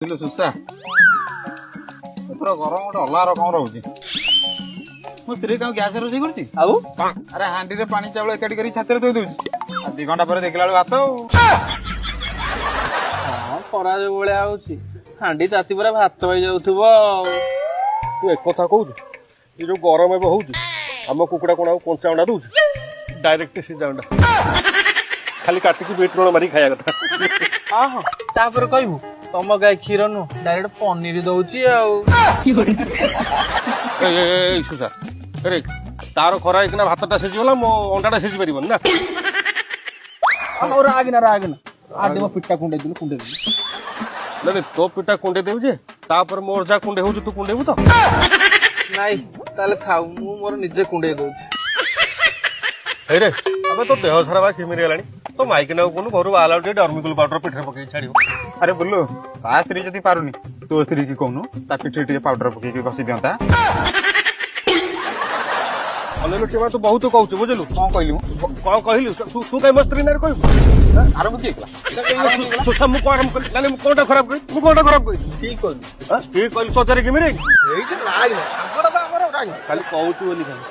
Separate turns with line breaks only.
ସୁସା ଏଥର ଗରମ ଗୋଟେ ଅଲଗା ରକମ ରହୁଛି। ମୋ ସ୍ତ୍ରୀ କଣ ଗ୍ୟାସ ରୋଷେଇ କରୁଛି?
ଆଉ
ଆରେ ହାଣ୍ଡିରେ ପାଣି ଚାଉଳ ଏକାଠି କରି ଛାତରେ ଥୋଇ ଦଉଛି। ଆଉ 2 ଘଣ୍ଟା ପରେ ଦେଖିଲା ବେଳୁ ଭାତ ଆଉ।
ହଁ ଖରା ଯୋଉ ଭଳିଆ ହଉଛି ହାଣ୍ଡି ତାତି ପୁରା ଭାତ ହେଇଯାଉଥିବ ଆଉ।
ତୁ ଏକଥା କହୁଛୁ? ଏ ଯୋଉ ଗରମ ଏବେ ହଉଛି ଆମ କୁକୁଡ଼ା କଣ ଆଉ କଞ୍ଚା ଅଣ୍ଡା ଦଉଛି? ଡାଇରେକ୍ଟ ସିଝା ଅଣ୍ଡା ଖାଲି କାଟିକି ବିଟ୍ ଲୁଣ ମାରିକି ଖାଇବା କଥା।
ହଁ ହଁ ତାପରେ କହିବୁ ତମ ଗାଈ କ୍ଷୀର ନୁ ଡାଇରେକ୍ଟ ପନିର ଦଉଛି ଆଉ।
ଏଇ ସୁସା ଆରେ ତାର ଖରା ହେଇକିନା ଭାତଟା ସିଝିଗଲା ମୋ ଅଣ୍ଡାଟା ସିଝି ପାରିବନି ନା।
ରାଗିନା ଆଜି ମୋ ପିଠା କୁଣ୍ଡେଇ ଦେଲୁ
ନାଇଁ ତୋ ପିଠା କୁଣ୍ଡେଇ ଦେବି ଯେ ତାପରେ ମୋର ଯାହା କୁଣ୍ଡେଇ ହଉଛି ତୁ କୁଣ୍ଡେଇବୁ ତ?
ନାଇଁ ତାହେଲେ ଥାଉ ମୁଁ ମୋର ନିଜେ କୁଣ୍ଡେଇ ଦଉଛି।
ହେଇରେ ଏବେ ତୋ ଦେହ ସାରା ବା କିମିରି ହେଲାଣି। ତ ମାଇକିନା କହୁନୁ ଘରୁ ବାହାରିଲା ଟିକେ ଡର୍ମିକୁଲ ପାଉଡର ପିଠରେ ପକେଇକି ଛାଡିବ।
ଆରେ ବୁଲୁ ତା ସ୍ତ୍ରୀ ଯଦି ପାରୁନି ତୋ ସ୍ତ୍ରୀ କି କହୁନୁ ତା ପିଠିରେ ଟିକେ ପାଉଡର ପକେଇକି ଘଷି ଦିଅନ୍ତା।
ଅନେଇଲୁ ଟିକେ ତୁ ବହୁତ କହୁଛୁ ବୁଝିଲୁ।
କଣ କହିଲୁ?
କଣ କହିଲୁ ତୁ କାଇଁ ମୋ ସ୍ତ୍ରୀ ନାଁରେ କହିବୁ?
ଆରେ ମୁଁ କିଏ
ସୁସା ମୁଁ କଣ କଲି? ମୁଁ କୋଉଟା ଖରାପ କହିଲି? ମୁଁ କୋଉଟା ଖରାପ କହିଲି?
ଠିକ କହିଲୁ
ଠିକ କହିଲି ସଜାରେ କିମିରି
ଏଇଠି ରାଗିନା
ଖାଲି କହୁଛୁ ବୋଲି ଖାଲି